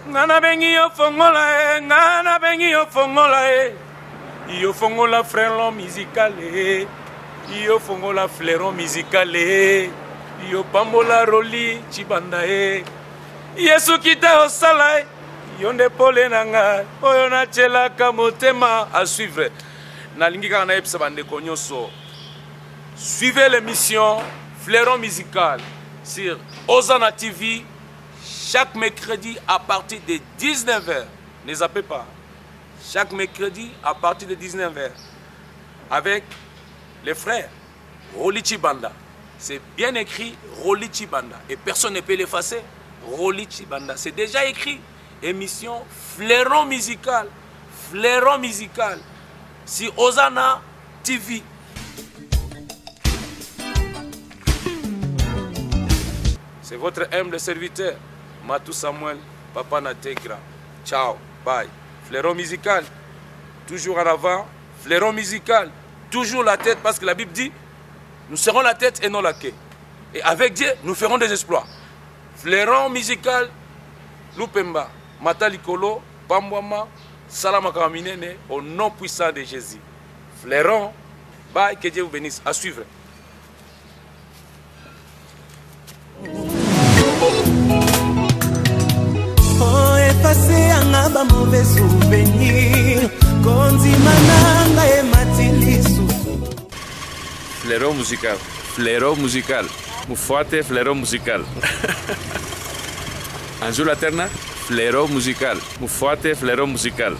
Ngana bengi yo fongola, ngana bengi yo fongola, yo fongola frelon musical, yo fongola fleuron musical, yo pambola roli chibanda, Yesu kita osala, yo ndepole nanga, oyo na chela kamotema à suivre. Nalingi kana epsa bande konyoso. Suivez l'émission Fleuron musical sur Ozana TV. Chaque mercredi à partir de 19h, ne zappez pas, chaque mercredi à partir de 19h, avec les frères Roli Chibanda. C'est bien écrit Roli Chibanda et personne ne peut l'effacer. Roli Chibanda, c'est déjà écrit. Émission Fleuron musical, sur Ozana TV. C'est votre humble serviteur, Matou Samuel, Papa Nategra. Ciao, bye. Fleuron musical, toujours en avant. Fleuron musical, toujours la tête, parce que la Bible dit, nous serons la tête et non la queue. Et avec Dieu, nous ferons des exploits. Fleuron musical, Lupemba, Matalikolo, Bambwama, Salama Kaminene, au nom puissant de Jésus. Fleuron, bye, que Dieu vous bénisse. À suivre. Oh, effacer un ba mauvais souvenir. Konzimananga e matilisu. Fleuron musical. Fleuron musical. Moufoate fleuron musical. Anjou la terna. Fleuron musical. Moufoate fleuron musical.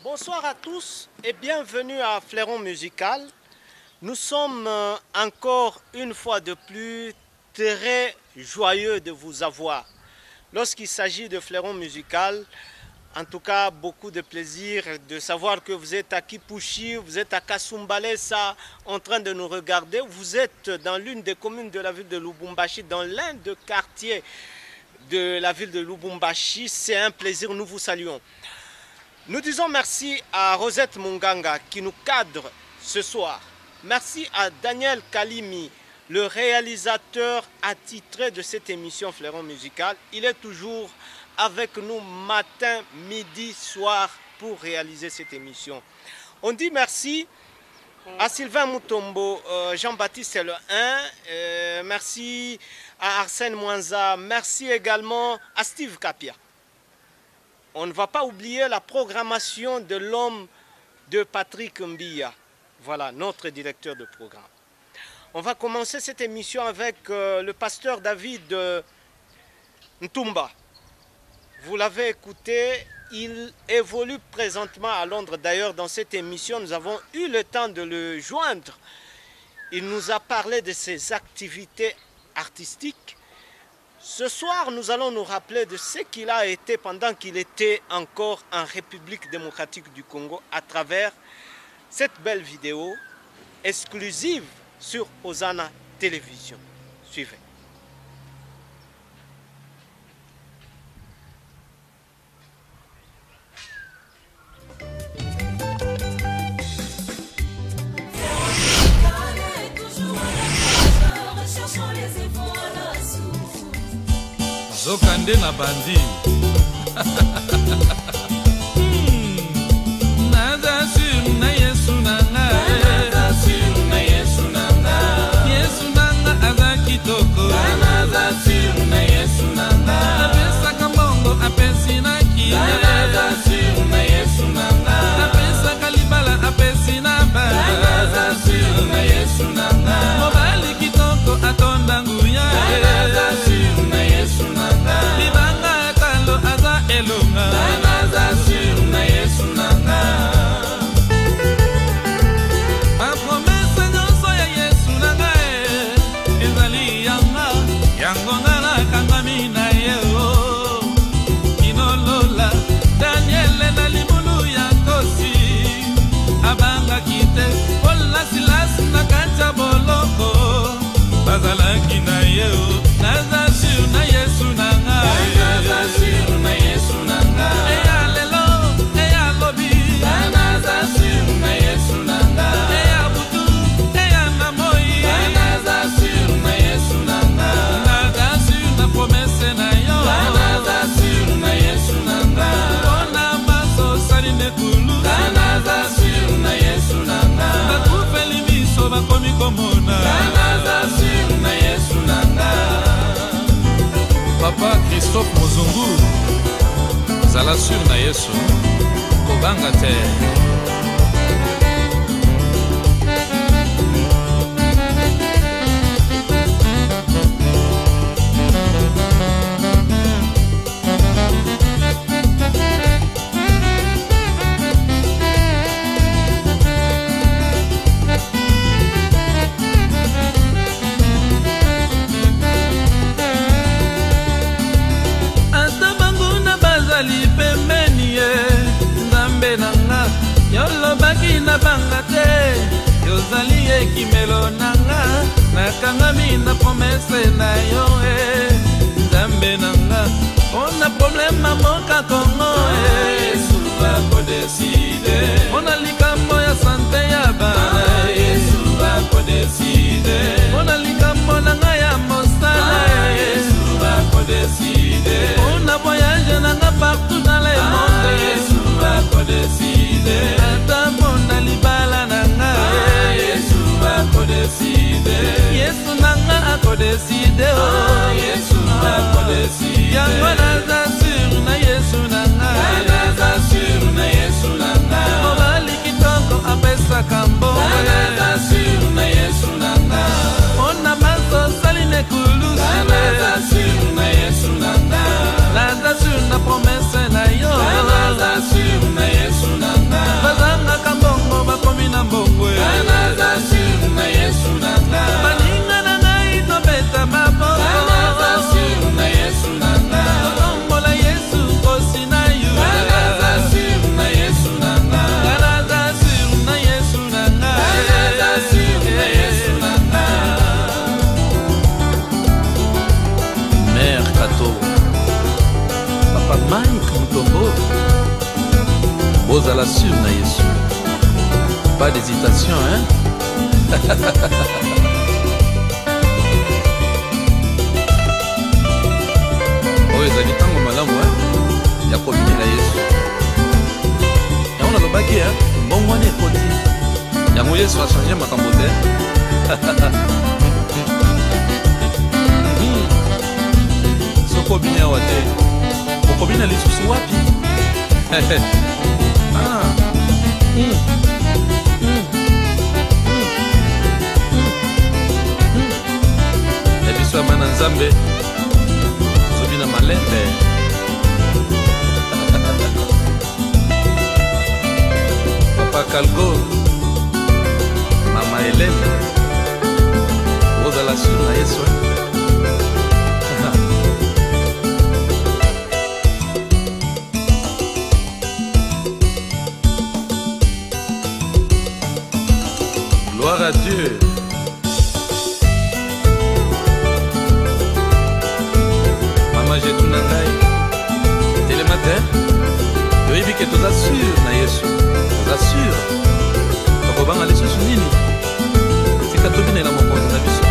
Bonsoir à tous et bienvenue à Fleuron musical. Nous sommes encore une fois de plus très joyeux de vous avoir. Lorsqu'il s'agit de Fleuron musical, en tout cas beaucoup de plaisir de savoir que vous êtes à Kipushi, vous êtes à Kasumbalesa en train de nous regarder. Vous êtes dans l'une des communes de la ville de Lubumbashi, dans l'un des quartiers de la ville de Lubumbashi. C'est un plaisir, nous vous saluons. Nous disons merci à Rosette Munganga qui nous cadre ce soir. Merci à Daniel Kalimi, le réalisateur attitré de cette émission Fleuron musical. Il est toujours avec nous matin, midi, soir pour réaliser cette émission. On dit merci à Sylvain Mutombo, Jean-Baptiste le 1, merci à Arsène Mwanza, merci également à Steve Kapia. On ne va pas oublier la programmation de l'homme de Patrick Mbia. Voilà, notre directeur de programme. On va commencer cette émission avec le pasteur David Ntumba. Vous l'avez écouté, il évolue présentement à Londres. D'ailleurs, dans cette émission, nous avons eu le temps de le joindre. Il nous a parlé de ses activités artistiques. Ce soir, nous allons nous rappeler de ce qu'il a été pendant qu'il était encore en République démocratique du Congo à travers cette belle vidéo exclusive sur Ozana Télévision. Suivez. Zokande na bandi. Nada sur na Yesu nanga. Nada sur na Yesu nanga. Yesu nanga azakitoko. Nada sur na Yesu nanga. Apesa kambongo apesi na kia. Nada sur na Yesu nanga. Apesa kalibala apesi na ba. Nada sur na Yesu nanga. Mobali kitoko atonda nguya. Nada sur na Yesu nanga. Libanga talo aza elunga. Nada sur na Yesu nanga. Ma promesse nyonso ya Yesu nanga ezali yanga. Yango ngala kangami na yeo. Kinolola Daniel na limulu ya kosi. Abanga kite Ola silas na kancha boloko. Bazalaki na yeo. Nada sur na Yesu nanga. Nada sur na Yesu nanga. Eya lelo, eya lobi. Nada sur na Yesu nanga. Eya butu, eya namoi. Nada sur na Yesu nanga. Nada sur na Christophe Mozungu zala sur na Yesu kobanga te. Yolobaki na banga te yozali ekimelo nanga nakangami na promese na yo Nzambe nanga ona problème moka Kongo Yesu akodeside ona likambo ya sante ya bana Yesu akodeside ona likambo nanga ya mosala Yesu akodeside ona voyage nanga partout dans le monde Yesu akodeside ata mona libala nanga Yesu akodeside Yesu nanga akodeside Yesu akodeside yango naza sur na Yesu nanga naza sur na Yesu nanga mobali kitoko apesaka mbongo naza sur na Yesu nanga ona maso saline kulusu naza sur na Yesu nanga naza sur na promesse na yo naza sur na Yesu nanga bazanga kambongo bakomi na mbongwe naza sur na Yesu nanga baninga nanga itobeta maboko naza sur na Yesu nanga tombola Yesu kosi na yo naza sur na Yesu nanga naza sur na Yesu nanga naza sur na Yesu nanga Mère Kato Papa Mike Mutombo Ozala sur na Yesu. Pas d'hésitation, hein? Oh, ezali tango malamu, hein? Ya kobine na Yesu. Yango na lobaki, hein? Mbongo wana ekoti. Yango Yesu a changé makambo te. Soko obine awa te. Okobina lisusu wapi? Ebiso ya bana Nzambe zobi na malembe Papa Kalgo Mama Helene ozala sur na Yesu Gloire à Dieu. Maman j'ai tout nangai. Télématin. Yoibi que tout assure na Yesu. Tout assure. Tokobanga lisusu nini? Tika tobine na mokonzi na biso.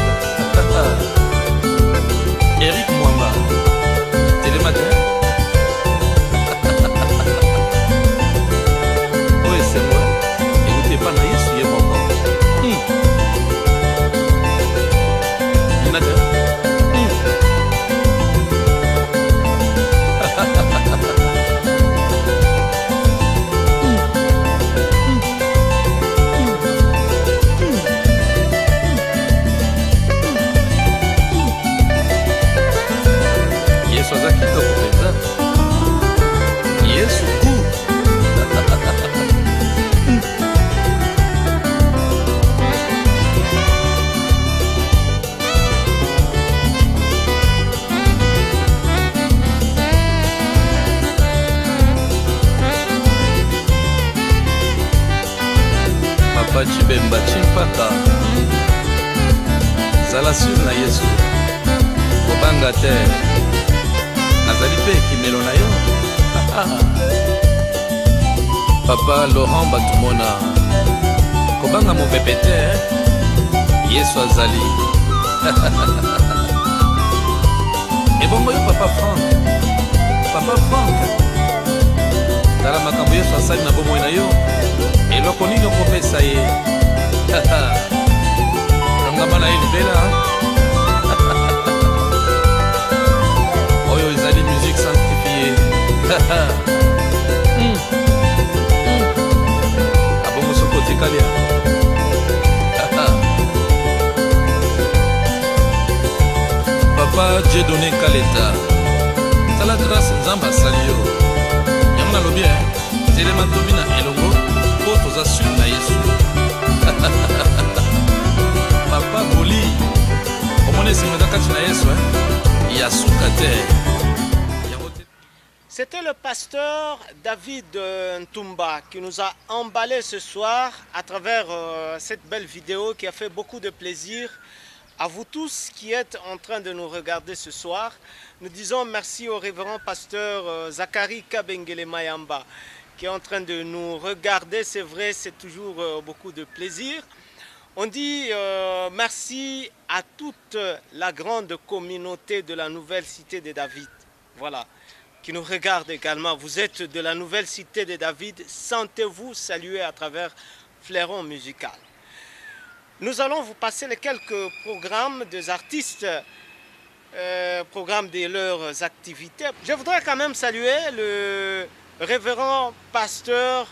Eric Mwamba. Télématin. Oui, c'est moi. Écoutez pas na Yesu yé moko. Yesu aza kitoko penza. Yesu ku. Papa Chibemba Chimpaka zala sur na Yesu kobanga te nazali pe kimelo na yo Papa Laurent Batumona kobanga mopepe te Yesu azali ebongo yo Papa Frank tala makambo Yesu asali na bomoi na yo eloko nini okopesa ye kangama na ye libela oyo ezali musique Dieu donné Kaleta. Ça la grâce Nzamba Salio. Yamuna lobi Telema Tobina Elongo. Photos assument na Yesu. Papa Boli. Omone simedakati na Yesu Yasuka te. C'était le pasteur David Ntumba qui nous a emballé ce soir à travers cette belle vidéo qui a fait beaucoup de plaisir à vous tous qui êtes en train de nous regarder ce soir. Nous disons merci au révérend pasteur Zachary Kabengele Mayamba qui est en train de nous regarder. C'est vrai, c'est toujours beaucoup de plaisir. On dit merci à toute la grande communauté de la nouvelle cité de David. Voilà. Qui nous regarde également. Vous êtes de la nouvelle cité de David. Sentez-vous saluer à travers Fleuron Musical. Nous allons vous passer les quelques programmes des artistes, programmes de leurs activités. Je voudrais quand même saluer le révérend pasteur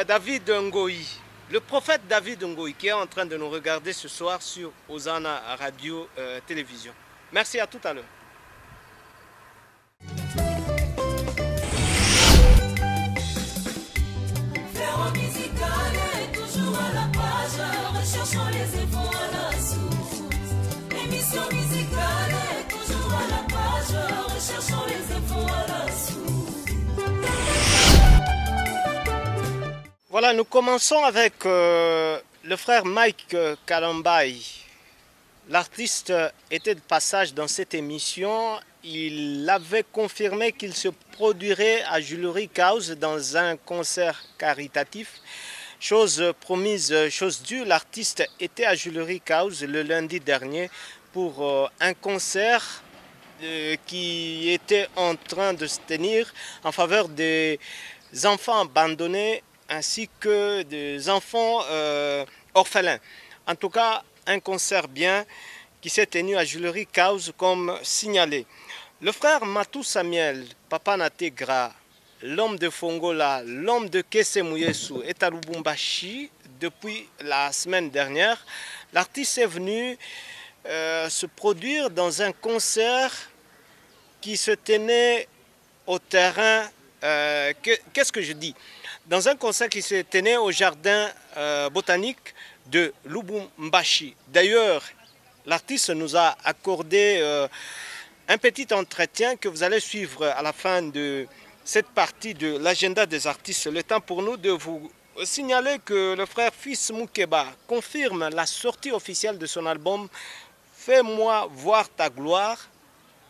David Ngoï, le prophète David Ngoï, qui est en train de nous regarder ce soir sur Hosanna Radio Télévision. Merci, à tout à l'heure. Recherchons les infos à la source. Émission musicale est toujours à la page. Recherchons les infos à la source. Voilà, nous commençons avec le frère Mike Kalambai. L'artiste était de passage dans cette émission. Il avait confirmé qu'il se produirait à Julerie House dans un concert caritatif. Chose promise, chose due, l'artiste était à Julerie House le lundi dernier pour un concert qui était en train de se tenir en faveur des enfants abandonnés ainsi que des enfants orphelins. En tout cas, un concert bien qui s'est tenu à Julerie House comme signalé. Le frère Matou Samuel, Papa Nategra, l'homme de Fongola, l'homme de Kesemouyesu est à Lubumbashi depuis la semaine dernière. L'artiste est venu se produire dans un concert qui se tenait au terrain, qu'est-ce que je dis? Dans un concert qui se tenait au jardin botanique de Lubumbashi. D'ailleurs, l'artiste nous a accordé un petit entretien que vous allez suivre à la fin de cette partie de l'agenda des artistes. Le temps pour nous de vous signaler que le frère Fils Moukeba confirme la sortie officielle de son album « Fais-moi voir ta gloire »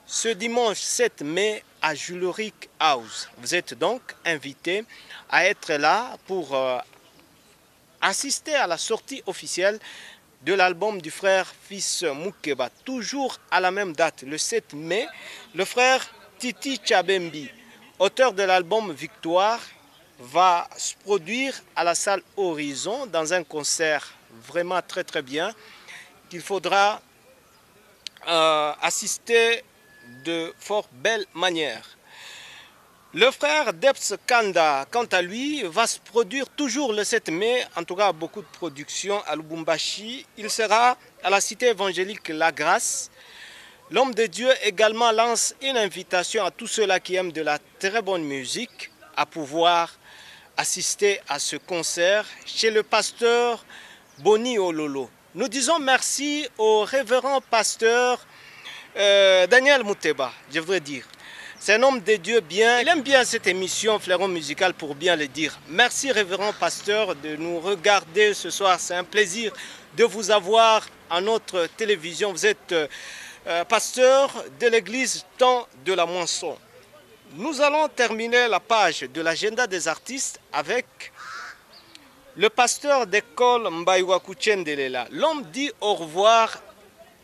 ce dimanche 7 mai à Julerie House. Vous êtes donc invités à être là pour assister à la sortie officielle de l'album du frère Fils Moukeba. Toujours à la même date, le 7 mai, le frère Titi Tchabembi, auteur de l'album Victoire, va se produire à la salle Horizon dans un concert vraiment très très bien qu'il faudra assister de fort belle manière. Le frère Debs Kanda, quant à lui, va se produire toujours le 7 mai, en tout cas beaucoup de productions à Lubumbashi. Il sera à la cité évangélique La Grâce. L'homme de Dieu également lance une invitation à tous ceux-là qui aiment de la très bonne musique à pouvoir assister à ce concert chez le pasteur Boni Ololo. Nous disons merci au révérend pasteur Daniel Mouteba, je voudrais dire. C'est un homme de Dieu bien. Il aime bien cette émission Fleuron Musical pour bien le dire. Merci révérend pasteur de nous regarder ce soir. C'est un plaisir de vous avoir à notre télévision. Vous êtes pasteur de l'église Temps de la Moisson. Nous allons terminer la page de l'agenda des artistes avec le pasteur d'école Mbaïwa Kuchendelela. L'homme dit au revoir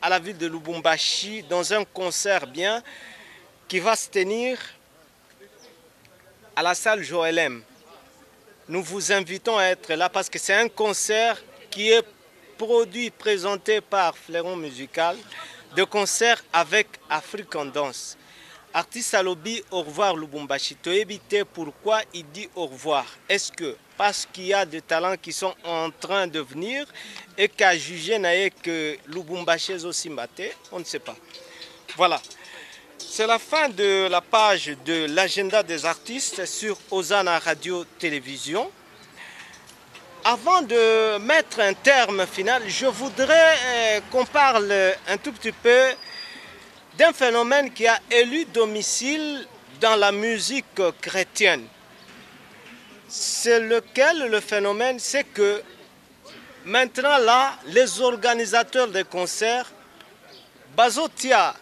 à la ville de Lubumbashi dans un concert bien qui va se tenir à la salle Joël M. Nous vous invitons à être là parce que c'est un concert qui est produit, présenté par Fleuron Musical, de concert avec Afrique en danse. Artiste à lobby, au revoir Lubumbashi. Tu éviter pourquoi il dit au revoir. Est-ce que parce qu'il y a des talents qui sont en train de venir et qu'à juger que Lubumbashi est aussi maté, on ne sait pas. Voilà. C'est la fin de la page de l'agenda des artistes sur Osana Radio Télévision. Avant de mettre un terme final, je voudrais qu'on parle un tout petit peu d'un phénomène qui a élu domicile dans la musique chrétienne. C'est lequel le phénomène? C'est que maintenant là, les organisateurs des concerts, bazotia,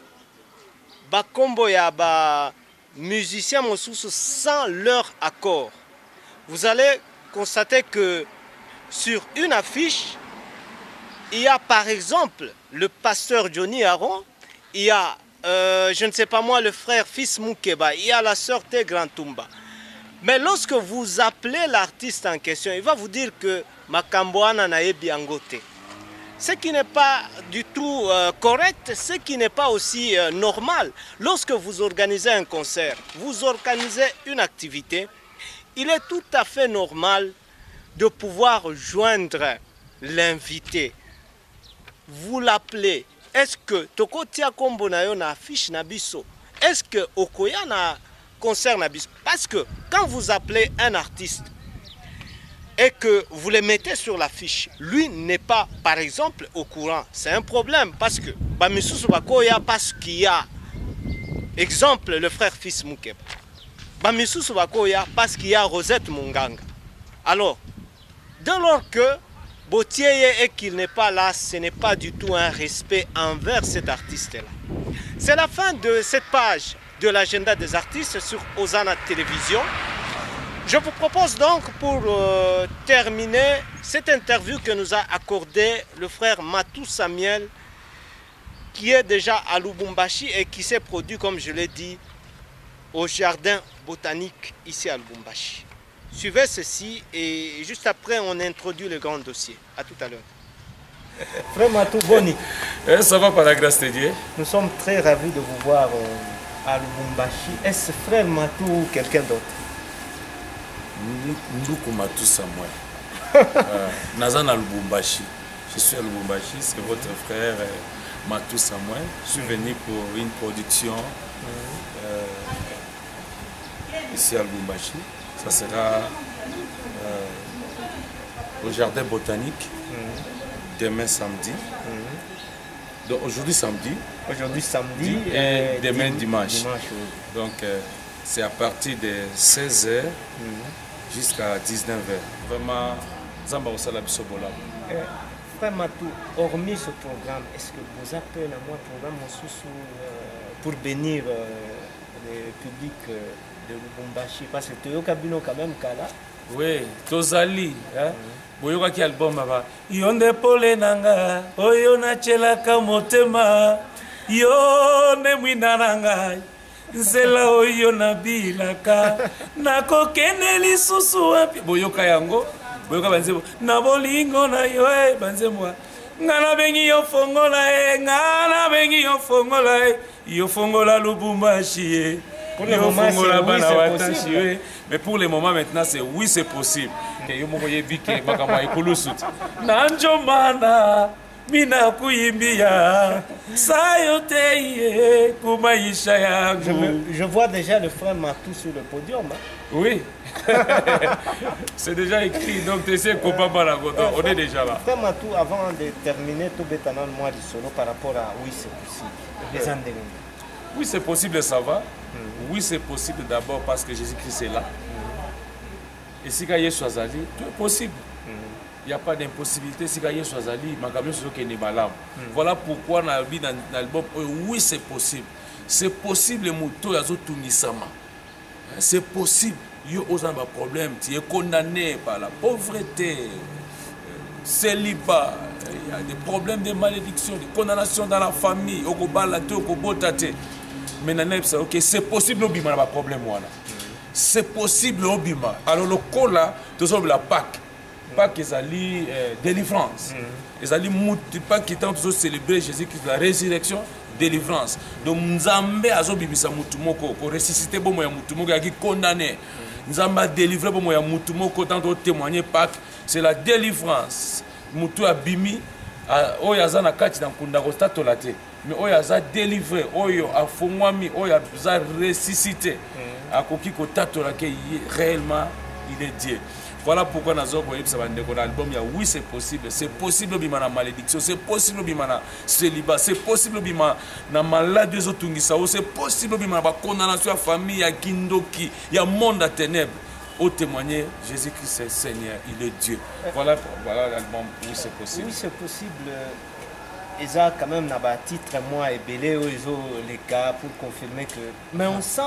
bakombo ya ba musiciens mosusu sans leur accord. Vous allez constater que sur une affiche, il y a par exemple le pasteur Johnny Aaron, il y a, je ne sais pas moi, le frère Fils Moukeba, il y a la sœur Té Grand Tumba. Mais lorsque vous appelez l'artiste en question, il va vous dire que Makamboana na yebi angote. Ce qui n'est pas du tout correct, ce qui n'est pas aussi normal. Lorsque vous organisez un concert, vous organisez une activité, il est tout à fait normal de pouvoir joindre l'invité. Vous l'appelez. Est-ce que Toko Tia Kombo na yo na affiche na biso? Est-ce que Okoya na concert na biso? Parce que quand vous appelez un artiste et que vous le mettez sur l'affiche, lui n'est pas, par exemple, au courant. C'est un problème parce que Bamisusu Bakoya, parce qu'il y a, exemple, le frère Fils Moukeba. Bamisusu Bakoya, parce qu'il y a Rosette Munganga. Alors, dès lors que Botieye et qu'il n'est pas là, ce n'est pas du tout un respect envers cet artiste-là. C'est la fin de cette page de l'agenda des artistes sur Osana Télévision. Je vous propose donc pour terminer cette interview que nous a accordé le frère Matou Samuel, qui est déjà à Lubumbashi et qui s'est produit, comme je l'ai dit, au jardin botanique ici à Lubumbashi. Suivez ceci et juste après on introduit le grand dossier. À tout à l'heure. Frère Matou Boni. Ça va par la grâce de Dieu. Nous sommes très ravis de vous voir à Lubumbashi. Est-ce frère Matou ou quelqu'un d'autre? Ndoukou Matou Samuel. Nazan à Lubumbashi. Je suis à Lubumbashi, c'est votre frère Matou Samuel. Je suis venu pour une production ici à Lubumbashi. Ça sera au jardin botanique demain samedi. Donc aujourd'hui samedi. Aujourd'hui samedi et demain dimanche. Oui. Donc c'est à partir de 16h jusqu'à 19h. Vraiment, Zamba Osala Bisobola. Frère Matou, hormis ce programme, est-ce que vous appelez à moi programme pour bénir le public de Lubumbashi? Parce que tu as quand même Kala. Oui, Tozali. Boyoka ki album baba. Yonde pole nanga, oyo na chelaka motema. Yonde mwina nanga. Nzela oyo na bilaka nakokende lisusu wapi boyoka yango boyoka banzebo na bolingo na yo banzemwa ngana bengi yo fongola ngana bengi yo fongola yo fongola Lubumbashi pour le moment c'est possible. Mais pour le moment maintenant c'est oui c'est possible que yo moko yebike makama ikulusut nanjo mana mina kuimbia sayote kumaisha yangu. Je vois déjà le frère Matou sur le podium. Hein? Oui. C'est déjà écrit, donc tu sais qu'on peut pas on est déjà là. Frère Matou, avant de terminer tout bétanan moi du solo par rapport à oui c'est possible. Les endémiques. Oui c'est possible, ça va. Oui c'est possible d'abord parce que Jésus-Christ est là. Et si Gaïe Soazali, tout est possible. Il n'y a pas d'impossibilité. Si Gaïe Soazali, voilà pourquoi dans l'album, oui c'est possible. C'est possible, les motos, c'est possible. Il y a un problème. Tu es condamné par la pauvreté, célibat, il y a des problèmes de malédiction, de condamnation dans la famille. Mais c'est possible, il y a un problème. C'est possible, alors le col là, la Pâques. Pâques, ils allaient délivrance. Ils allaient pas qui tant de célébrer Jésus-Christ, la résurrection, délivrance. Donc, nous avons azobibisa mutumoko, ko ressusciter bomo ya mutumoko qui condamné. Nous avons délivré bomo ya mutumoko tant de témoigner Pâques, c'est la délivrance. Mutu abimi o yazana kati na kunda ko statolate. mais oyo aza délivré oyo afungwami oyo aza ressuscité akoki kotatola ke réellement il est Dieu. Voilà pourquoi nous avons un album. Oui, c'est possible bima na malédiction, c'est possible bima na célibat, c'est possible bima na maladie des autres, c'est possible bima na condamnation à famille, à kindoki, il y a monde à ténèbres. Au témoigner, Jésus-Christ c'est Seigneur, il est Dieu. Voilà l'album. Oui, c'est possible. Oui, c'est possible. Ils ont quand même un titre moi et belé ils ont les cas pour confirmer que. Mais on sent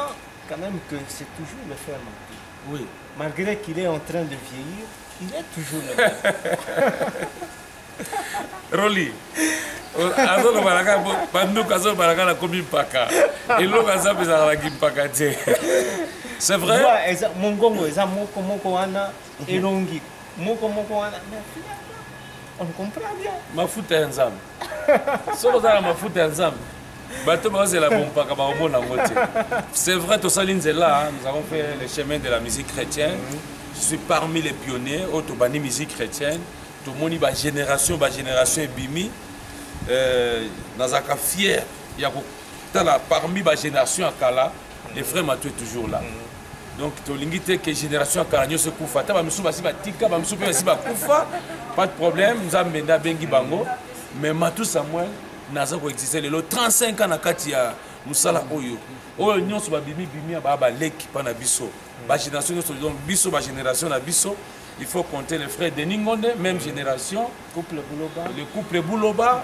quand même que c'est toujours le frère Mantou. Oui. Malgré qu'il est en train de vieillir, il est toujours le même. Roli. Azolo baraka banduka zo baraka na komi paka. Elo kaza pesa la kimpaka te. C'est vrai? Mon gongo eza moko wana elongi. Moko wana. On comprend bien. Mafuta ya nzambe. Soko za mafuta ya nzambe. C'est vrai, tout ça, là, nous avons fait le chemin de la musique chrétienne. Je suis parmi les pionniers, autobani musique chrétienne. Tout le monde, génération et bimi. Nazaka fier. Il y a parmi la génération à Kala, les frères Matou est toujours là. Donc, tu as que génération à Kala, nous sommes koufa. Pas de problème, nous avons bengi bango. Mais Matou Samuel, naza ko exister le 35 ans na kati ya musala oyo nyonso ba bimi ba leki pa na biso ba génération donc biso ba génération na biso il faut compter les frères Denis Ngonde même génération couple Bouloba le couple Bouloba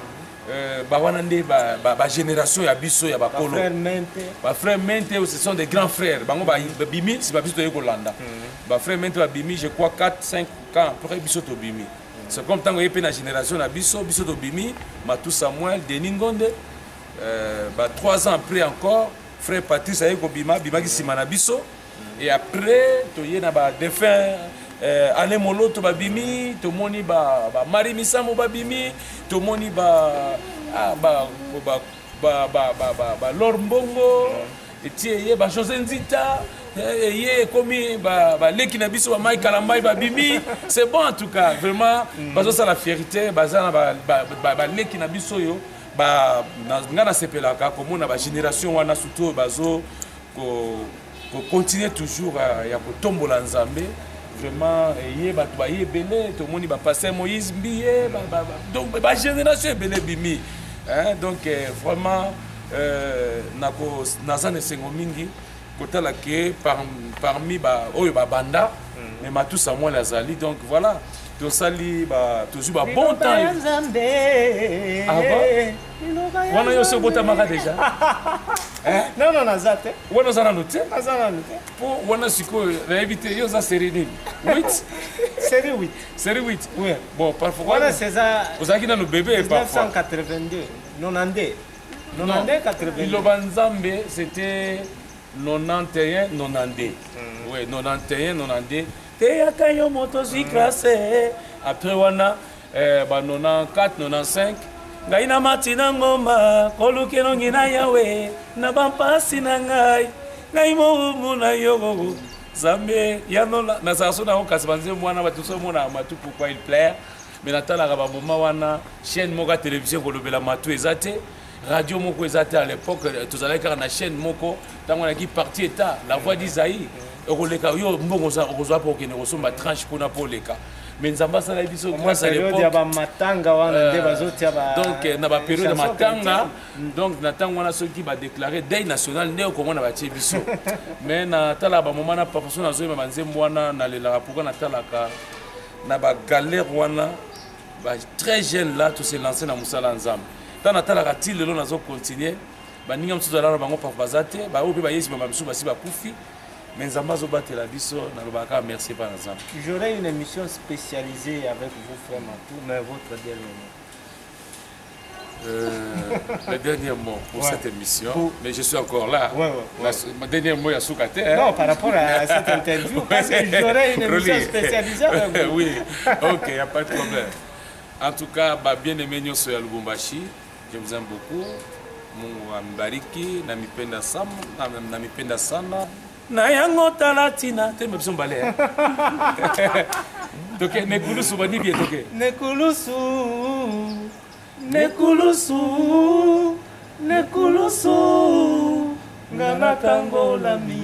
ba wana nde ba génération ya biso ya ba kolo ba frère Mente ce sont des grands frères bango ba bimi si ba biso to Kolanda ba frère Mente ba bimi je crois 4 5 ans après biso to bimi. C'est comme tant que la génération a Bisso to Bimi, Matou Samuel, Denis Ngonde. 3 ans après encore, frère Patrice Ayeko Bima, Bima qui Simana Bisso. Et après, tu y a des défunts, Alain Molo, tu Bimi, tu moni Marie Missamo Bimi, tu moni Lord Mbongo, et tu y a José Nzita. C'est bon en tout cas, vraiment, c'est la fierté, génération continuer toujours à tombola nzambe vraiment tout le monde va passer Moïse Mbiye donc la génération belé bimi donc vraiment nazane sengo mingi kotala ke parmi oyo banda mais Matou Samuel azali donc voilà to sali toujours bon temps wana yo se bota maka déjà non nazate wana zana noté pour wana siko la éviter yo za série 8 série 8 oui bon parfois wana c'est ça vous avez dans nos bébés parfois 1982 92 il Nzambe c'était 91 92 oui 91 92 teyaka yo moto zikrase après wana 94 95 ngai na matina ngomba koluke nongi na yawe na bampasi na ngai momu na yo zambe yanola na saso na okasi banze mwana batuso mona matu pourquoi il plaît mais natala ka ba moment wana chaîne moka télévision kolobela matu ezate radio moko ezate à l'époque tozalaki kaka na chaîne moko tango na ki parti état la voix d'Isaïe okoleka yo mbongo za okozwa po kene kosomba tranche pona po leka mais nzamba sala biso grâce à l'époque ya ba matanga wana nde bazotia ba donc na ba période de matanga donc na tango wana soki ba déclarer deuil national nde ko mona ba tie biso mais na tala ba moment na papaso na zoyeba banzembo wana na lela pourquoi na talaka na ba galère wana ba très jeune là tout se lancer na musala nzamba tana talaka til lelo nazo continuer ba ninga msuzo la bango papa bazate ba obi ba yesi ba biso basi ba kufi. Mais merci par exemple. J'aurai une émission spécialisée avec vous, frère Matou, mais votre dernier mot. Le dernier mot pour cette émission, mais je suis encore là. Ma dernier mot, il y a Soukate. Non, par rapport à cette interview, parce que j'aurai une émission spécialisée avec vous. Oui, ok, il n'y a pas de problème. En tout cas, bien aimé Nyoso ya Lubumbashi, je vous aime beaucoup. Mungu ambariki, namipenda sana. Na yango talatina te me biso mbale toke nekulusu bani bien toke nekulusu nekulusu ngana tangolami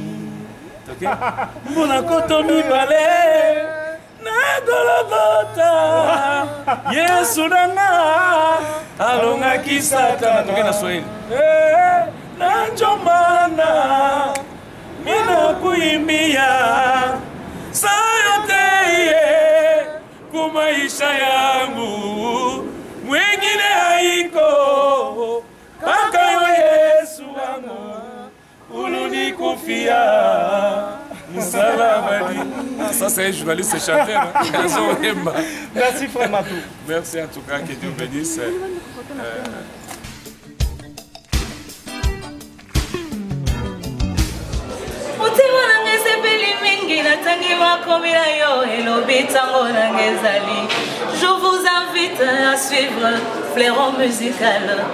mbona koto mibale na Golgotha Yesu nanga alongaki Satana toke na Swahili na njomana mina kuimbia sayoteye kumaisha yangu mwengine haiko kaka yo Yesu wangu ulinikufia msalabani. Ça c'est un journaliste chanteur. Merci frère Matou. Merci en tout cas, que Dieu bénisse. Je vous invite à suivre Fleuron Musical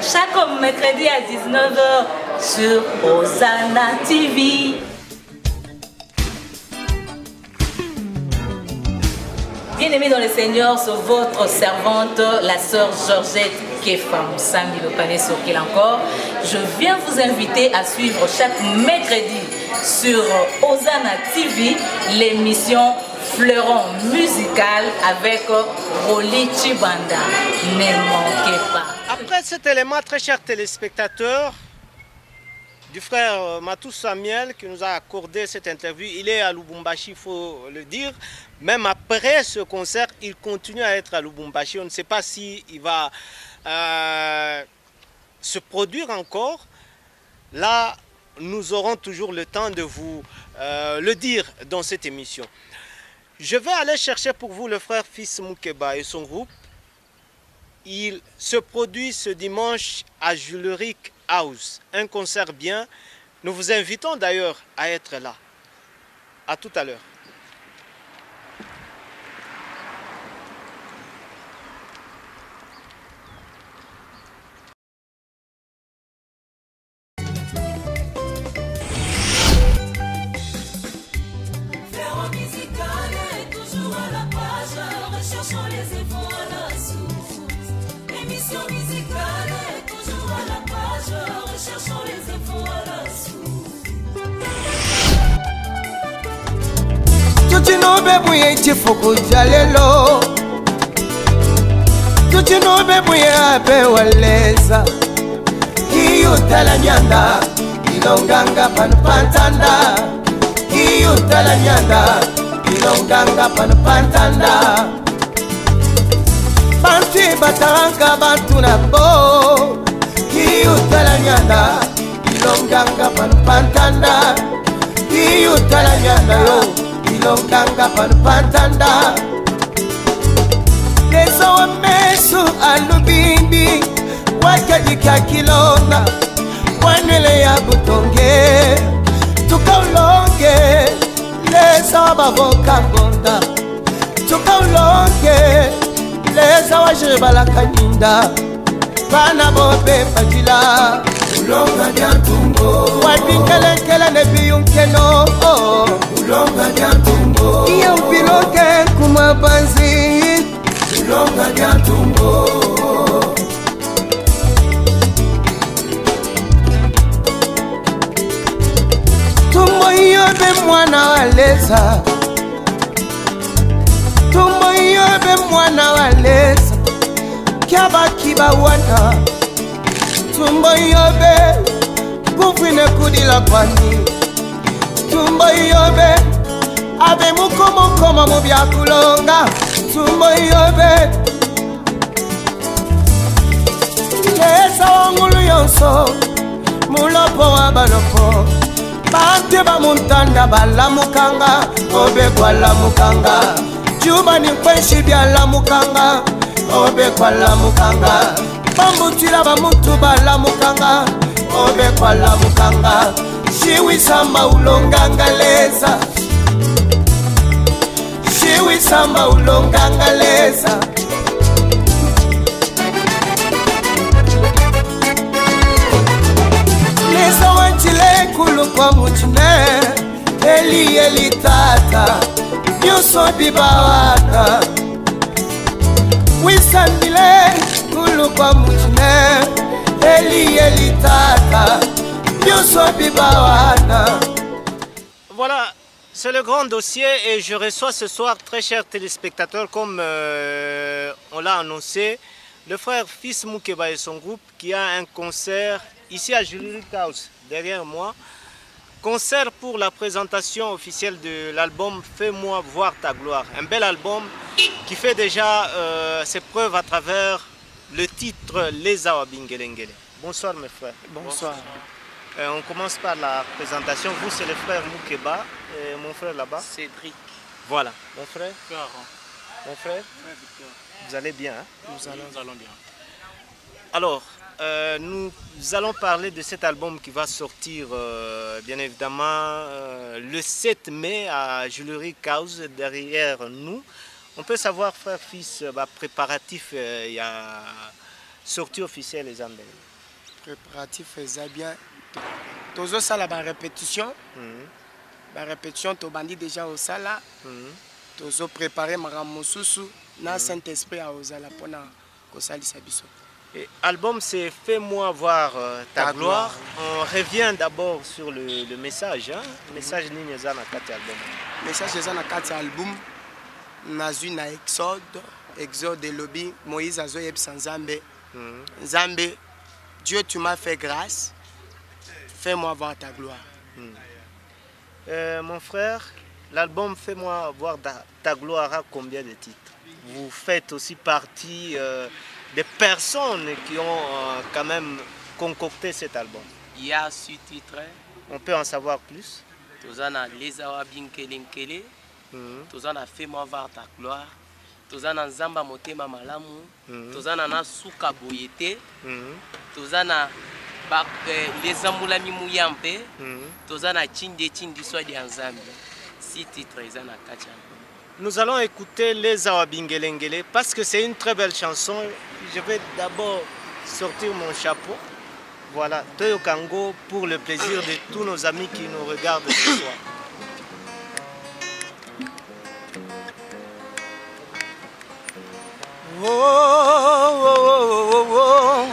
chaque mercredi à 19h sur Osana TV. Bien-aimés dans le Seigneur, c'est votre servante, la sœur Georgette Kefa Moussami Lopane Sokil encore. Je viens vous inviter à suivre chaque mercredi sur Osana TV l'émission Fleuron Musical avec Rolly Chibanda. Ne manquez pas. Après cet élément, très chers téléspectateurs, du frère Matou Samuel qui nous a accordé cette interview, il est à Lubumbashi, il faut le dire. Même après ce concert, il continue à être à Lubumbashi. On ne sait pas s'il va se produire encore. Là, nous aurons toujours le temps de vous le dire dans cette émission. Je vais aller chercher pour vous le frère Fils Moukeba et son groupe. Il se produit ce dimanche à Juleric House. Un concert bien. Nous vous invitons d'ailleurs à être là. À tout à l'heure. Tuchinobe buye chifuku jalelo Tuchinobe buye abe waleza Kiyutala nyanda Ilonganga panupantanda Kiyutala nyanda Ilonganga panupantanda Banti batanga bantu na bo Kiyutala nyanda Ilonganga panupantanda Kiyutala nyanda yo Ilonganga panupantanda Leza wa mesu alubindi Wakadika kilonga Wanele ya butonge Tukaulonge Leza wa baboka gonda Tukaulonge Leza wa jibala kanyinda Bana bobe fajila Ulonga diantungo Wabinkelekele nebiyunkeno Ulonga diantungo Iya upiloke kumabanzi Ulonga diantungo Tumbo yobe mwana waleza Tumbo yobe mwana waleza Kiaba kiba wana Tumbo yobe Kufine kudila kwani Tumbo yobe Abe mukomo mubya kulonga Tumbo yobe Kesa wangulu yonso Mulopo wa balopo Bante ba muntanda bala mukanga Obe kwa la mukanga Juba ni kwenshi bya la mukanga Obe kwa la mukanga Bambutila ba mutu bala mukanga Obe kwa la mukanga Shiwi samba ulonganga leza Shiwi samba ulonganga leza Leza wanchile kulu kwa mutune Eli tata Nyuso bibawaka Wisandile kulu kwa mutune eli elitaka nyonso bibawana. Voilà, c'est le grand dossier et je reçois ce soir, très chers téléspectateurs, comme on l'a annoncé, le frère Fils Moukeba et son groupe qui a un concert ici à Juluric House, derrière moi. Concert pour la présentation officielle de l'album Fais-moi voir ta gloire. Un bel album qui fait déjà ses preuves à travers le titre Les Awa Bingelengele. Bonsoir mes frères. Bonsoir. On commence par la présentation. Vous, c'est le frère Moukeba et mon frère là-bas. Cédric. Voilà. Mon frère. Florent. Mon frère. Victor. Vous allez bien, hein? Nous allons bien. Alors, nous allons parler de cet album qui va sortir, bien évidemment, le 7 mai à Juluric House, derrière nous. On peut savoir, frère, fils, préparatif, il y a sortie officielle les Zambé. Préparatif, c'est bien. Tozo sala ba répétition. La répétition, tu bandit déjà au sala. Tozo préparé maramosusu na Saint-Esprit à Ozala pour na kosali sabiso. Album, c'est Fais-moi voir ta gloire. On revient d'abord sur le message. Hein? Message ligne za na kati album. Message za na kati album. Nazu na Exode de lobby Moïse azo yebisa Nzambe. Nzambe, Dieu, tu m'as fait grâce. Fais-moi voir ta gloire. Mon frère, l'album Fais-moi voir ta gloire a combien de titres? Vous faites aussi partie des personnes qui ont quand même concocté cet album. Il y a 6 titres. On peut en savoir plus? Tozana Les Awa Bingelengele. Tozana Fais-moi voir ta gloire. Tozana Nzamba Motema Malamu. Tozana na Suka Boyete. Tozana Les Amulami Mouyampe. Tozana Chinde Chindi Swadi Nzambe. 6 titres Zana Kacha. Nous allons écouter Les Awa Bingelengele parce que c'est une très belle chanson. Je vais d'abord sortir mon chapeau. Voilà, Toyo Kango pour le plaisir de tous nos amis qui nous regardent ce soir. Oh, oh, oh, oh, oh.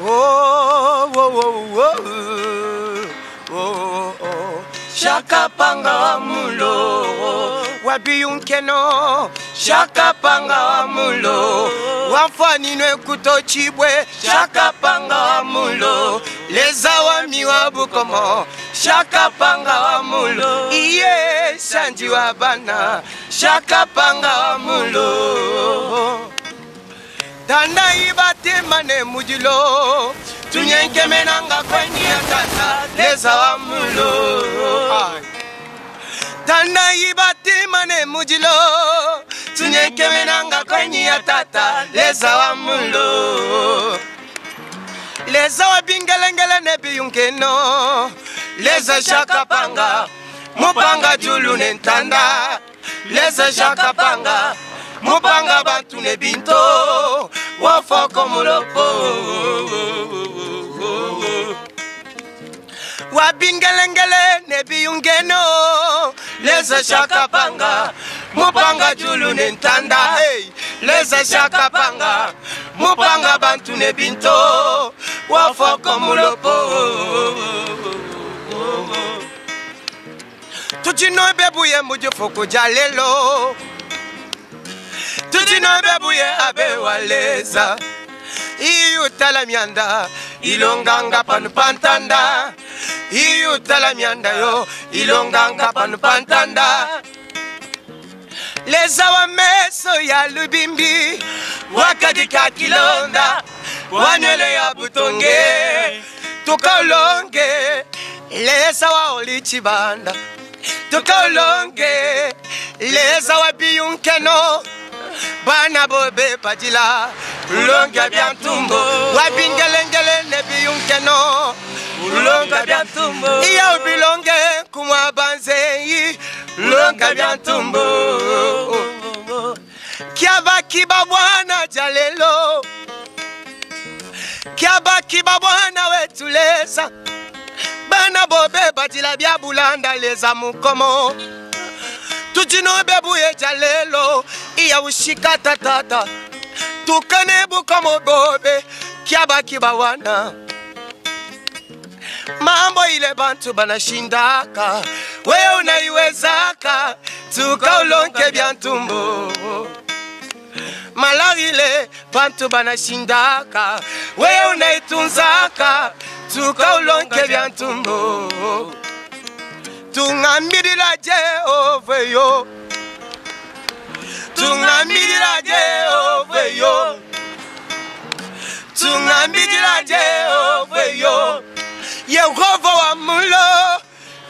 Oh, oh, oh, oh, oh, oh. Shakapanga wa mulo wabiyunkeno, shakapanga wa mulo wafani nwe kuto chibwe, shakapanga wa mulo lezawa miwa bukomo, shakapanga wa mulo iye sanji wa bana, shakapanga wa mulo tanda ibate mane mujilo tunyenke menanga kwenye tata lezawa mulo tanda ibate mane mujilo tunyenke menanga kwenye tata lezawa mulo lezawa bingelengele ne biyunkeno leza shakapanga mupanga julu nentanda leza shakapanga mupanga bantu ne binto wafoko mulopo wabingelengele ne biyungeno leza shakapanga mupanga julu nentanda hey. Leza shakapanga mupanga bantu ne binto wafoko mulopo tutino bebuye mujufoko jalelo tutino bebuye abewaleza iyu talamianda ilonganga panupantanda iyu talamianda yo ilonganga panupantanda leza wa meso ya lubimbi wakadika kilonda wanywele ya butonge tukaulonge leza wa olichibanda tukaulonge leza wa biyunkeno bana bobe pajila ulonga byantumbo wabingelengele ne biyunkeno ulonga byantumbo iya ubilonge kumwa banzeyi ulonga byantumbo kiaba kiba bwana jalelo kiaba kiba bwana wetuleza bana bobe pajila bya bulanda leza mukomo tujino bebuye jalelo iya ushika tatata tukane bukomo bobe kiabaki bawana mambo ile bantu banashindaka wewe unaiwezaka tukaulonke bya ntumbo malari ile bantu banashindaka wewe unaitunzaka tukaulonke bya ntumbo tungambirira Jehova yo tungambirira Jehova yo tungambirira Jehova yo Yehova wa mulo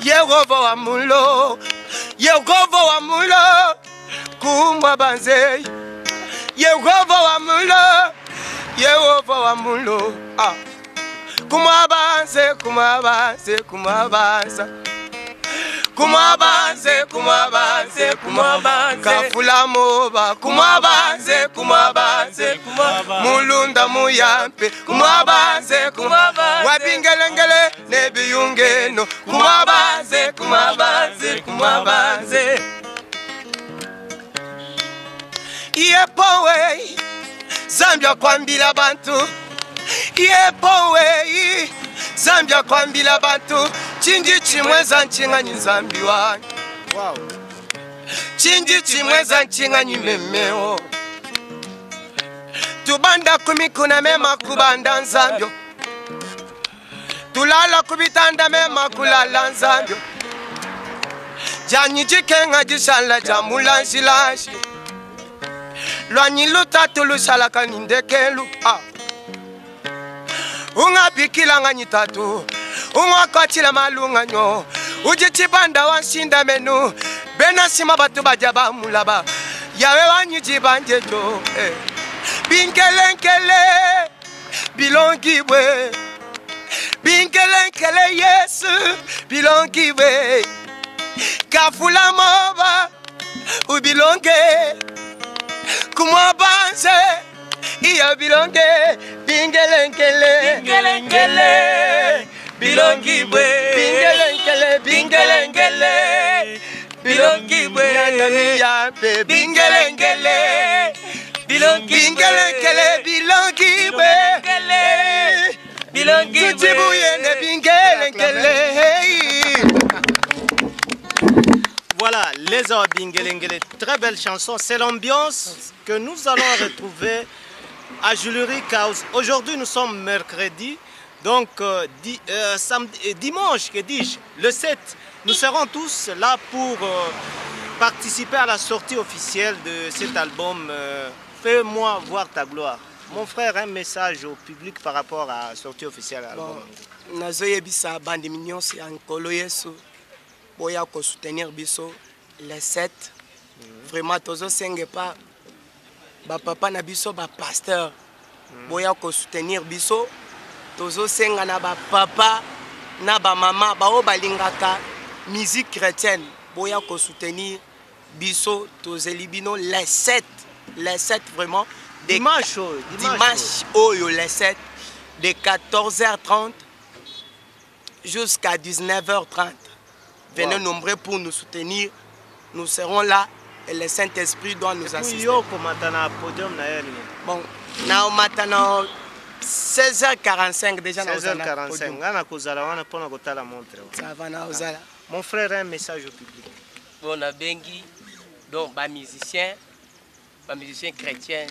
Yehova wa mulo Yehova wa mulo kumwa banze Yehova wa mulo Yehova wa mulo kumwa banze kumwa banze kumwa banze kumabanze kumabanze kumabanze kafula moba kumabanze kumabanze mulunda muyampe kumabanze kumabanze wabingelengele nebiyungeno kumabanze kumabanze kumabanze yepowe Zambia kwambila bantu yepowe Zambia kwambila bantu chinji chimweza nchinganyi Zambi wanyu chinji chimweza nchinganyi memeo tubanda kumikuna mema kubanda Nzambio tulala kubitanda mema kulala Nzambio janyi jikenga jishala jamulansilansi lwanyi lutatu lushalaka nindekelu unga bikilanga nyitatu unga kwachila malunga nyo ujichibanda wanshinda menu bena sima batu bajaba mulaba yawe wanyijibanje jo Binkelenkele bilongiwe Binkelenkele Yesu bilongiwe Kafula moba ubilonge Kumabanze iya bilonge Binkelenkele Binkelenkele bilongiwe Binkelenkele Binkelenkele bilongiwe Binkelenkele Bingelengele bilongiwe bilongiwe tutibuyende bingelengele. Voilà, les Awa Bingelengele, très belle chanson. C'est l'ambiance que nous allons retrouver à Jewelry House. Aujourd'hui, nous sommes mercredi, donc dimanche, que dis-je, le 7, nous serons tous là pour participer à la sortie officielle de cet album. Fais-moi voir ta gloire. Mon frère, un message au public par rapport à la sortie officielle de l'album. Nazoyebisa bandi mignon c'est Nkolo Yesu. Boya ko soutenir biso les 7. Vraiment tozo senge pas ba papa na biso ba pasteur. Boya ko soutenir biso. Tozo senga na ba papa na ba mama ba o balingaka musique chrétienne. Boya ko soutenir biso tozelibino les 7. Les 7 vraiment dimanche oyo les 7 de 14h30 jusqu'à 19h30. Venez nombreux pour nous soutenir. Nous serons là et le Saint-Esprit doit nous assister. Bon, now maintenant 16h45 déjà. 16h45. Mon frère, un message au public. Bon, a bengi donc ba musicien chrétien,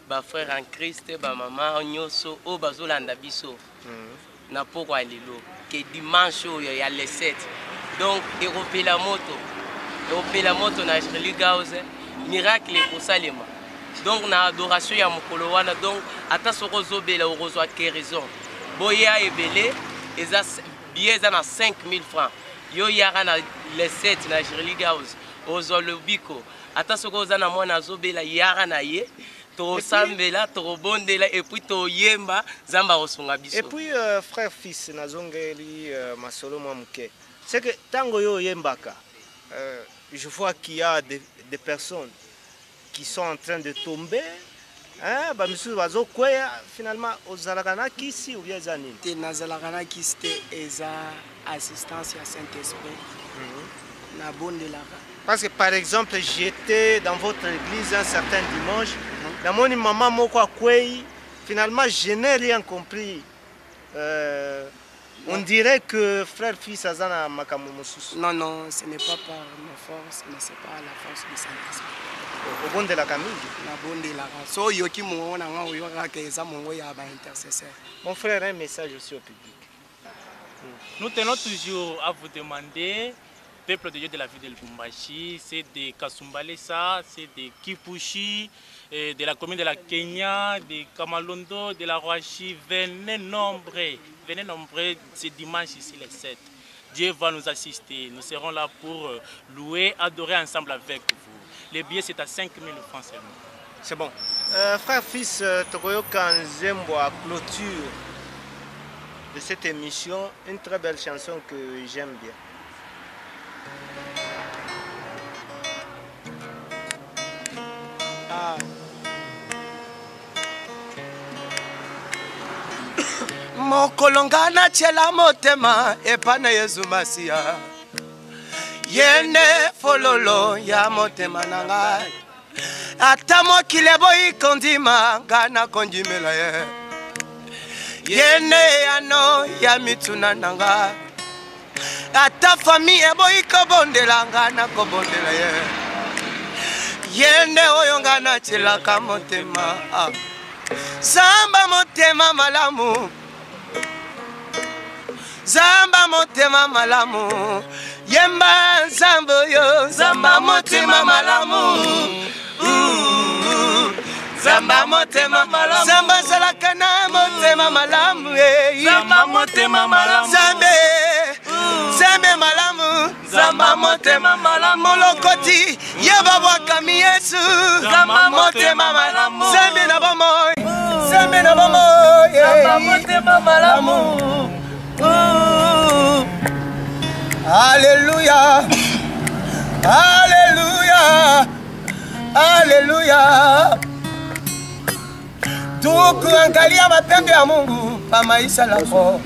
ba frère en Christ, ba maman nyoso o bazolanda biso. Na pourquoi lelo que dimanche il y a les 7. Donc Europe la moto na Jewelry House miracle pour Salema. Donc na adoration ya mokolo wana donc ata soko zobela ozwa guérison. Boya ebele eza billet na 5000 francs. Yo yara na les 7 na Jewelry House ozwa le biko. Ata soko zana mwana zobela yara na ye. Tosambela, torobondela et puis toyemba zamba osunga biso. Et puis frère fils nazongeli masolo mwamuke. C'est que tango yo yembaka je vois qu'il y a des personnes qui sont en train de tomber. Hein, ba misu bazo kweya finalement ozalakana kisi ou bien zanini. Te nazalakana kiste eza assistance à Saint-Esprit. Na bondelaka. Parce que par exemple, j'étais dans votre église un certain dimanche. Dans mon maman moko kwei Finalement, je n'ai rien compris. On dirait que frère fils Azana Makamomosus. Non, non, ce n'est pas par ma force, mais c'est pas la force du Saint-Esprit. Au bon de la Camille. La bonne de la race. So, yoki mon intercesseur. Mon frère, un message aussi au public. Nous tenons toujours à vous demander, peuple de Dieu de la ville de Lubumbashi, c'est de Kasumbalesa, c'est de Kipushi, de la commune de la Kenya, de Kamalondo, de la Roachi. Venez nombreux ce dimanche ici les 7. Dieu va nous assister. Nous serons là pour louer, adorer ensemble avec vous. Les billets c'est à 5 000 francs seulement. C'est bon. Frère fils, Tokoyoka Nzembo, clôture de cette émission, une très belle chanson que j'aime bien. Mokolonga na chela motema epana Yesu Masia yene fololo ya motema nanga ata mokile boyi kondima ngana kondimela ye yene ano ya mituna nanga ata fami eboyi kobondela ngana kobondela ye yene oyo ngana chela ka motema Zamba motema malamu Zamba motema malamu Yemba nzambo yo Zamba motema malamu Zamba motema malamu Zamba salakana motema malamu Zamba motema malamu Zambe malamu Zamba motema malamu Lokoti Yaba wakami Yesu Zamba motema malamu Zambe na bomoy Zambe na bomoy Zamba motema malamu Alléluia, Alléluia, Alléluia. Tukuangalia mapendo ya Mungu pa maisha lako.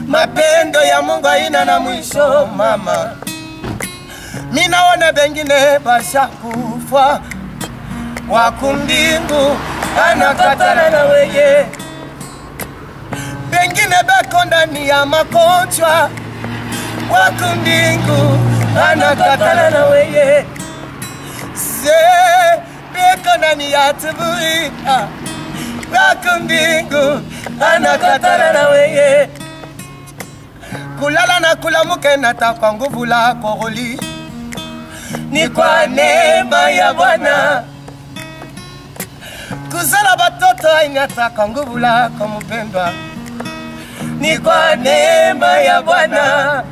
Mapendo ya Mungu haina na mwisho mama. Mimi naona bengine bashakufa. Wakumbingu anakatana na weye. Bengine bako ndani ya magonjwa. Wakumbingu anakatana na weye. Se beko ndani ya tuburi. Wakumbingu anakatana na weye. Kulala na kulamuka nata kwa nguvu lako roli. Ni kwa neema ya Bwana. Kuzala batoto hainata kwa nguvu lako mpendwa. Ni kwa neema ya Bwana.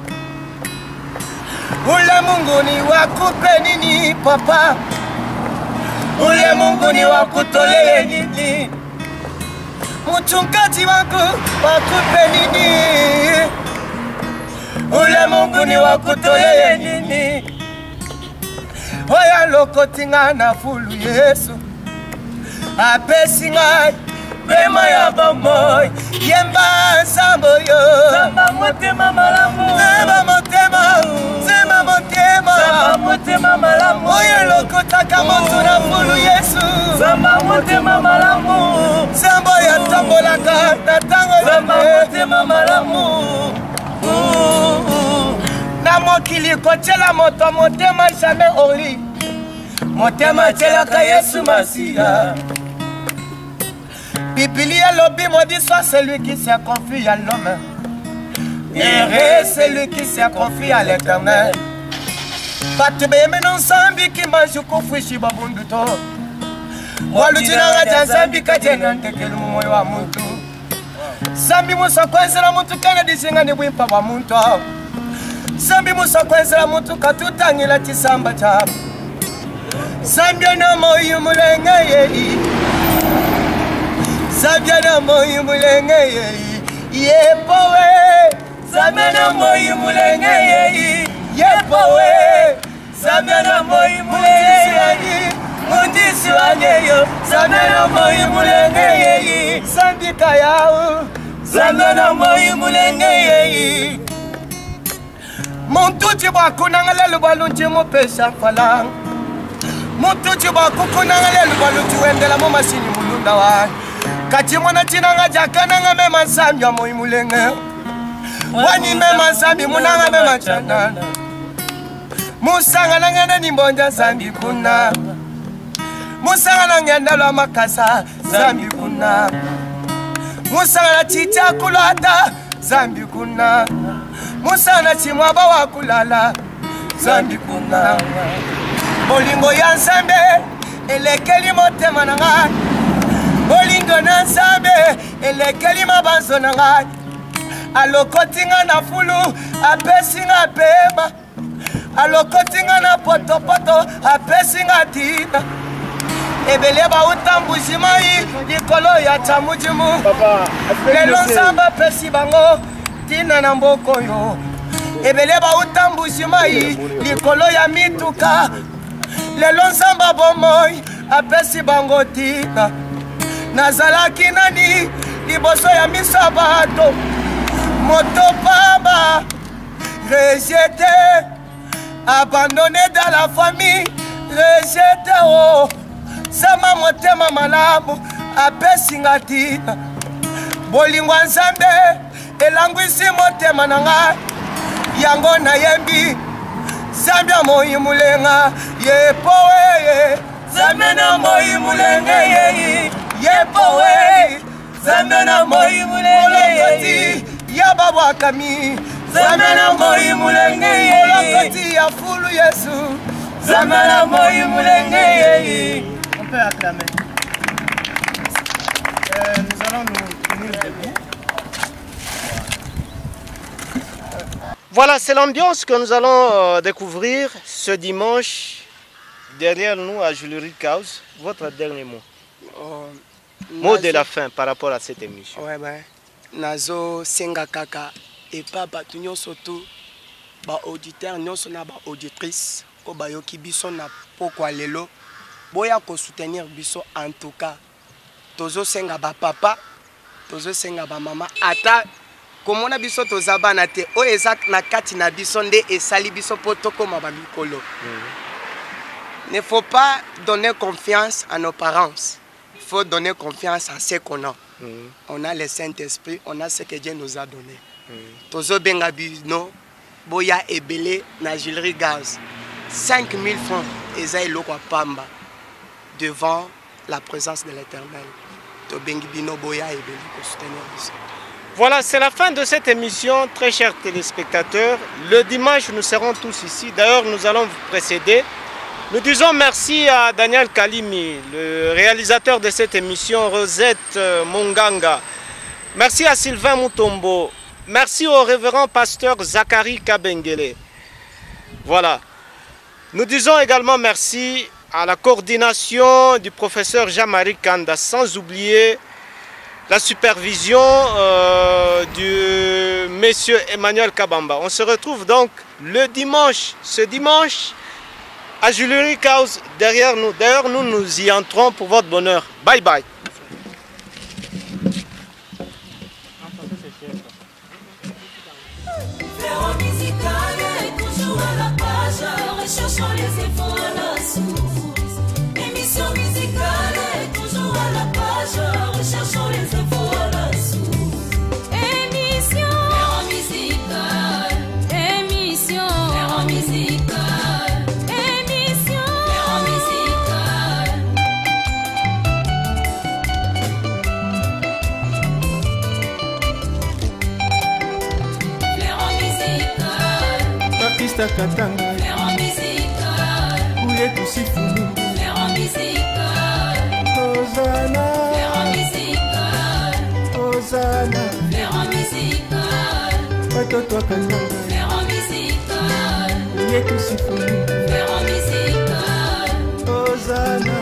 Ule Mungu ni wakupe nini papa? Ule Mungu ni wakutolea nini? Mchungaji wangu wakupe nini? Ule Mungu ni wakutolea nini? Oya lokotinga na fulu Yesu apesi ngai bema ya bamoy yemba sambo yo Zamba motema malamu Zamba motema Zamba motema Zamba motema malamu Oya lokotaka moto na fulu Yesu Zamba motema malamu Zamba ya tambolaka na tango Zamba motema malamu Na mokili kochela moto motema jamais oli Motema chela ka Yesu Masia Biblia lobi maudit soit celui qui se confie à l'homme Heureux celui qui se confie à l'Éternel Batu beme non sambi ki manju kufuishi babunduto Walujina nga zambi kajena ntekelu moyo wa muntu Sambi musa kwenzela muntu kana disinga ni wimpa wa muntu Sambi musa kwenzela muntu katutangila chisamba chabu Sambi na moyo mulenge yei Sambi na moyo mulenge yei Yepowe Sambi na moyo mulenge yei Yepowe Sambi na moyo mulenge yei Mundisi wangeyo Sambi na moyo mulenge yei Sambi kayao Sambi na moyo mulenge yei Muntu chibwa kunangalelu balunchi mupesha falang Muntu chibwa kukunangalelu balunchi wendela mo masini mulunda wa kati mwana tinanga jakananga mema nsambi ya moi mulenge wani mema nsambi munanga mema chanana musanga nangene nimbonja nsambi kuna musanga nangenda lwa makasa nsambi kuna musanga na chicha kulata nsambi kuna musanga na chimwaba wa kulala nsambi kuna bolingo ya nsambe elekeli motema na ngai bolingo na nsambe elekeli mabanzo na ngai alokoti nga na fulu apesi nga pema alokoti nga na potopoto apesi nga tina ebele bauta mbuzi mai likolo ya chamujimu lelo nzambe apesi bango tina na mboko yo ebele bauta mbuzi mai likolo ya mituka lelo nzambe bomoi apesi bango tina nazalaki nani liboso ya miso ya bato moto pamba rejeté abandonné dans la famille rejeté oh sama motema malamu apesinga tina bolingo nzambe elangwisi motema na ngai yango nayembi nzambe ya moi mulenga yepowe nzambe na moi mulenge yepowe nzambe na moi mulenge ya babwakami nzambe na moi mulenge olokoti ya fulu yesu nzambe na moi mulenge. On peut acclamer. Nous allons nous tenir debout. Voilà, c'est l'ambiance que nous allons découvrir ce dimanche derrière nous à Julerie Cause. Votre dernier mot. Mot de la fin par rapport à cette émission. Ouais, ouais. Nazo senga kaka et papa tu nyonso tout ba auditeur nyonso na ba auditrice o ba yoki biso na pokwa lelo boya ko soutenir biso en tout cas tozo senga ba papa tozo senga ba mama ata komona biso tozaba na te o ezak na kati na biso nde esali biso potoko ma ba mikolo. Ne faut pas donner confiance à nos parents. Il faut donner confiance à ce qu'on a. On a le Saint-Esprit, on a ce que Dieu nous a donné. Tozo benga bino boya ebele na Julerie Gaz 5000 francs eza eloko pamba devant la présence de l'Éternel. To bengi bino boya ebele ko soutenir biso. Voilà, c'est la fin de cette émission, très chers téléspectateurs. Le dimanche, nous serons tous ici. D'ailleurs, nous allons vous précéder. Nous disons merci à Daniel Kalimi, le réalisateur de cette émission, Rosette Monganga. Merci à Sylvain Mutombo. Merci au révérend pasteur Zachary Kabengele. Voilà. Nous disons également merci à la coordination du professeur Jean-Marie Kanda, sans oublier la supervision du monsieur Emmanuel Kabamba. On se retrouve donc le dimanche, ce dimanche, à Julerie Cause, derrière nous. D'ailleurs, nous y entrons pour votre bonheur. Bye bye. Recherchons les efforts à la source. Émission musicale est toujours à la page. Recherchons les efforts à la source. Émission musicale. Émission musicale. Émission musicale. Flair musical. Baptista Katanga. Tusifunu Hosanna Hosanna watoto wa Katanga tusifunu Hosanna